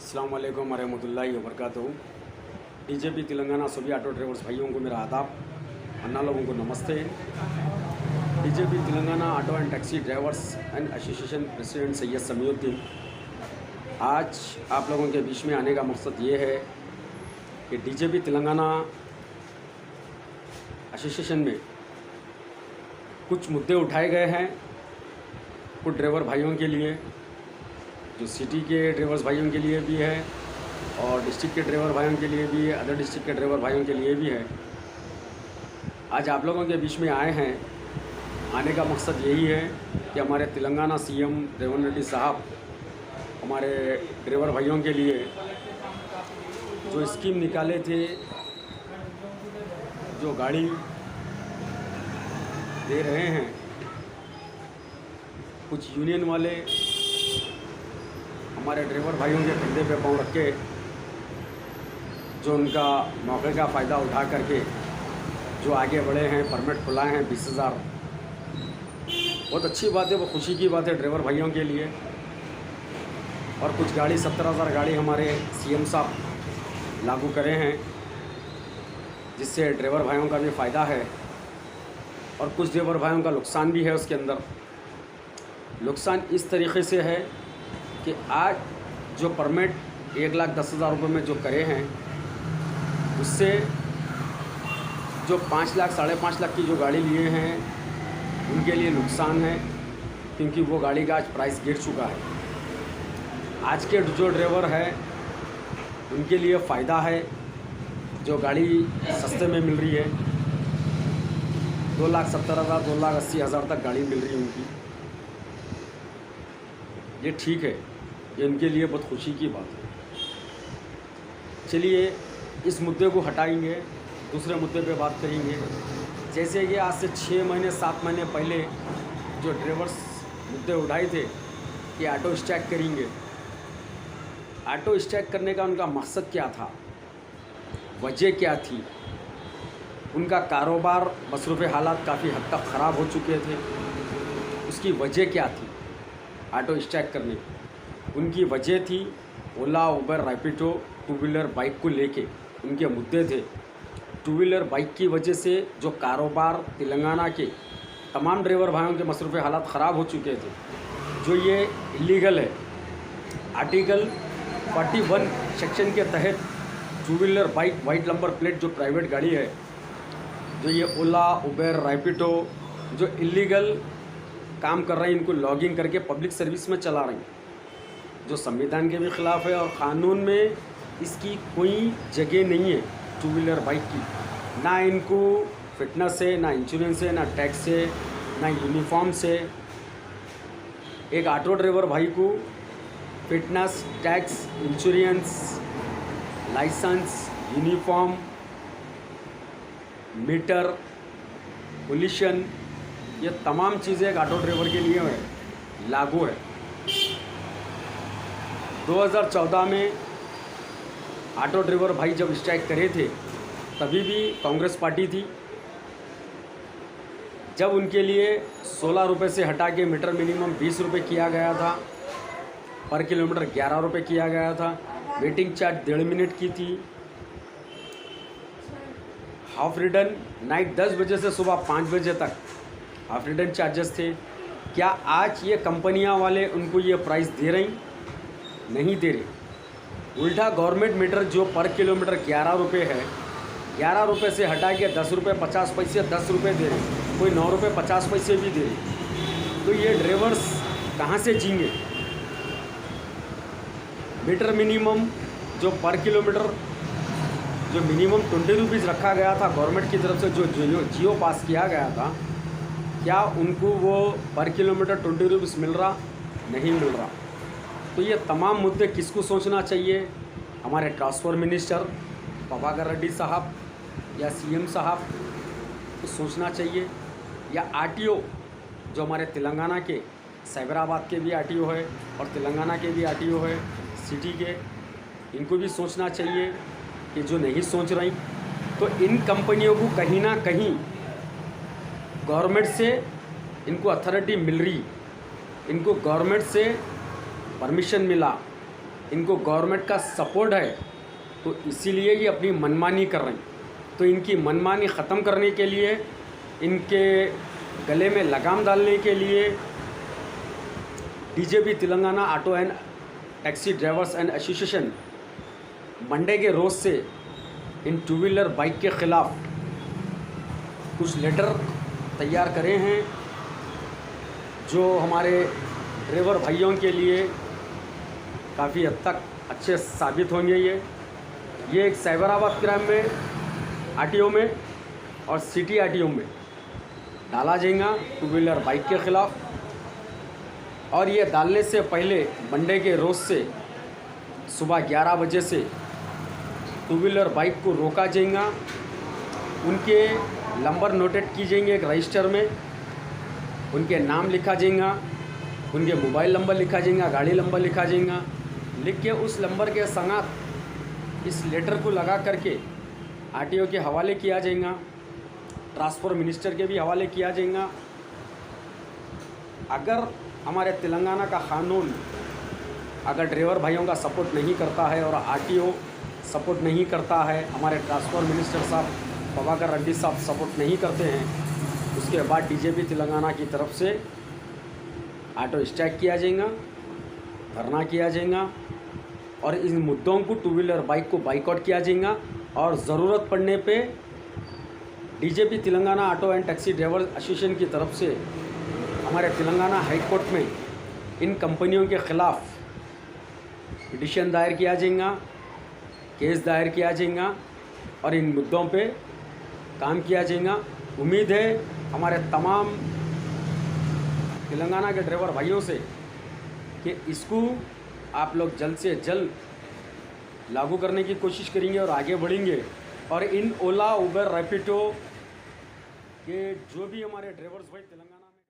अस्सलाम वालेकुम रहमतुल्लाहि व बरकातहू। डीजेपी तेलंगाना सभी ऑटो ड्राइवर्स भाइयों को मेरा आदाब, अन्ना लोगों को नमस्ते। DJP Telangana auto and taxi drivers and association president Syed Samiuddin आज आप लोगों के बीच में आने का मकसद ये है कि डीजेपी तेलंगाना एसोसिएशन में कुछ मुद्दे उठाए गए हैं कुछ ड्राइवर भाइयों के लिए, जो सिटी के ड्राइवर्स भाइयों के लिए भी है और डिस्ट्रिक्ट के ड्राइवर भाइयों के लिए भी है, अदर डिस्ट्रिक्ट के ड्राइवर भाइयों के लिए भी है। आज आप लोगों के बीच में आए हैं। आने का मकसद यही है कि हमारे तेलंगाना सीएम रेवंत रेड्डी साहब हमारे ड्राइवर भाइयों के लिए जो स्कीम निकाले थे, जो गाड़ी दे रहे हैं, कुछ यूनियन वाले हमारे ड्राइवर भाइयों के कंधे पे पाँव रख के जो उनका मौके का फ़ायदा उठा करके जो आगे बढ़े हैं, परमिट खुलाए हैं 20,000। बहुत अच्छी बात है, वो खुशी की बात है ड्राइवर भाइयों के लिए। और कुछ गाड़ी 17,000 गाड़ी हमारे सीएम साहब लागू करे हैं, जिससे ड्राइवर भाइयों का भी फ़ायदा है और कुछ ड्राइवर भाइयों का नुकसान भी है। उसके अंदर नुकसान इस तरीके से है कि आज जो परमिट 1,10,000 रुपये में जो करे हैं, उससे जो 5 लाख 5.5 लाख की जो गाड़ी लिए हैं उनके लिए नुकसान है, क्योंकि वो गाड़ी का आज प्राइस गिर चुका है। आज के जो ड्राइवर है उनके लिए फ़ायदा है, जो गाड़ी सस्ते में मिल रही है। 2,70,000 2,80,000 तक गाड़ी मिल रही है उनकी। ये ठीक है, ये इनके लिए बहुत खुशी की बात है। चलिए इस मुद्दे को हटाएंगे, दूसरे मुद्दे पे बात करेंगे। जैसे कि आज से 6 महीने 7 महीने पहले जो ड्राइवर्स मुद्दे उठाए थे कि ऑटो स्ट्राइक करेंगे। ऑटो स्ट्राइक करने का उनका मकसद क्या था, वजह क्या थी? उनका कारोबार मसरूफ़ हालात काफ़ी हद तक ख़राब हो चुके थे। उसकी वजह क्या थी ऑटो स्ट्राइक करने की? उनकी वजह थी ओला, उबर, रैपिडो, टू व्हीलर बाइक को लेके उनके मुद्दे थे। टू व्हीलर बाइक की वजह से जो कारोबार तेलंगाना के तमाम ड्राइवर भाइयों के मसरूफ़ हालात ख़राब हो चुके थे। जो ये इलीगल है, आर्टिकल 41 सेक्शन के तहत to wheeler bike white number plate जो प्राइवेट गाड़ी है, जो ये ओला, उबर, रैपिडो जो इलीगल काम कर रहे हैं, इनको लॉगिंग करके पब्लिक सर्विस में चला रहे हैं, जो संविधान के भी ख़िलाफ़ है और क़ानून में इसकी कोई जगह नहीं है। टू व्हीलर बाइक की ना इनको फिटनेस है, ना इंश्योरेंस है, ना टैक्स है, ना यूनिफॉर्म से। एक ऑटो ड्राइवर भाई को fitness, tax, insurance, licence, uniform, meter, pollution, ये तमाम चीज़ें एक ऑटो ड्राइवर के लिए है, लागू है। 2014 में ऑटो ड्राइवर भाई जब स्ट्राइक करे थे, तभी भी कांग्रेस पार्टी थी। जब उनके लिए 16 रुपये से हटा के मीटर मिनिमम 20 रुपये किया गया था, पर किलोमीटर 11 रुपये किया गया था, वेटिंग चार्ज 1.5 मिनट की थी, हाफ रिटर्न नाइट 10 बजे से सुबह 5 बजे तक हाफ रिटर्न चार्जेस थे। क्या आज ये कंपनियां वाले उनको ये प्राइस दे रही? नहीं दे रही। उल्टा गवर्नमेंट मीटर जो पर किलोमीटर 11 रुपये है, 11 रुपये से हटा के 10 रुपये 50 पैसे 10 रुपये दे रहे, कोई 9 रुपये 50 पैसे भी दे रहे। तो ये ड्राइवर्स कहाँ से जीएंगे? मीटर मिनिमम जो पर किलोमीटर जो मिनिमम 20 रुपीज़ रखा गया था गवर्नमेंट की तरफ से, जो जियो पास किया गया था, क्या उनको वो पर किलोमीटर 20 रुपीज़ मिल रहा? नहीं मिल रहा। तो ये तमाम मुद्दे किसको सोचना चाहिए? हमारे ट्रांसपोर्ट मिनिस्टर प्रभाकर रेड्डी साहब या सीएम साहब को सोचना चाहिए, या आरटीओ जो हमारे तेलंगाना के साइबराबाद के भी आरटीओ है और तेलंगाना के भी आरटीओ है सिटी के, इनको भी सोचना चाहिए कि जो नहीं सोच रही। तो इन कंपनियों को कहीं ना कहीं गवर्नमेंट से इनको अथॉरिटी मिल रही, इनको गवर्नमेंट से परमिशन मिला, इनको गवर्नमेंट का सपोर्ट है, तो इसीलिए ये अपनी मनमानी कर रहे हैं। तो इनकी मनमानी ख़त्म करने के लिए, इनके गले में लगाम डालने के लिए DJP Telangana auto and taxi drivers and association Monday के रोज़ से इन टू व्हीलर बाइक के ख़िलाफ़ कुछ लेटर तैयार करे हैं, जो हमारे ड्राइवर भाइयों के लिए काफ़ी हद तक अच्छे साबित होंगे। ये एक साइबराबाद क्राइम में आरटीओ में और सिटी आरटीओ में डाला जाएगा टू व्हीलर बाइक के ख़िलाफ़। और ये डालने से पहले मंडे के रोज़ से सुबह 11 बजे से टू व्हीलर बाइक को रोका जाएगा, उनके नंबर नोटेट की जाएंगे एक रजिस्टर में, उनके नाम लिखा जाएगा, उनके मोबाइल नंबर लिखा जाएगा, गाड़ी नंबर लिखा जाएगा, लिख के उस नंबर के संगत इस लेटर को लगा करके आरटीओ के हवाले किया जाएगा, ट्रांसपोर्ट मिनिस्टर के भी हवाले किया जाएगा। अगर हमारे तेलंगाना का कानून अगर ड्राइवर भाइयों का सपोर्ट नहीं करता है और आरटीओ सपोर्ट नहीं करता है, हमारे ट्रांसपोर्ट मिनिस्टर साहब प्रभाकर रेड्डी साहब सपोर्ट नहीं करते हैं, उसके बाद डीजेपी तेलंगाना की तरफ से ऑटो स्ट्राइक किया जाएगा, धरना किया जाएगा और इन मुद्दों को टू व्हीलर बाइक को बाइकआउट किया जाएगा। और ज़रूरत पड़ने पे DJP Telangana auto and taxi driver association की तरफ से हमारे तेलंगाना हाई कोर्ट में इन कंपनियों के ख़िलाफ़ पिटीशन दायर किया जाएगा, केस दायर किया जाएगा और इन मुद्दों पे काम किया जाएगा। उम्मीद है हमारे तमाम तेलंगाना के ड्राइवर भाइयों से कि इसको आप लोग जल्द से जल्द लागू करने की कोशिश करेंगे और आगे बढ़ेंगे। और इन ओला, उबर, रैपिडो के जो भी हमारे ड्राइवर्स भाई तेलंगाना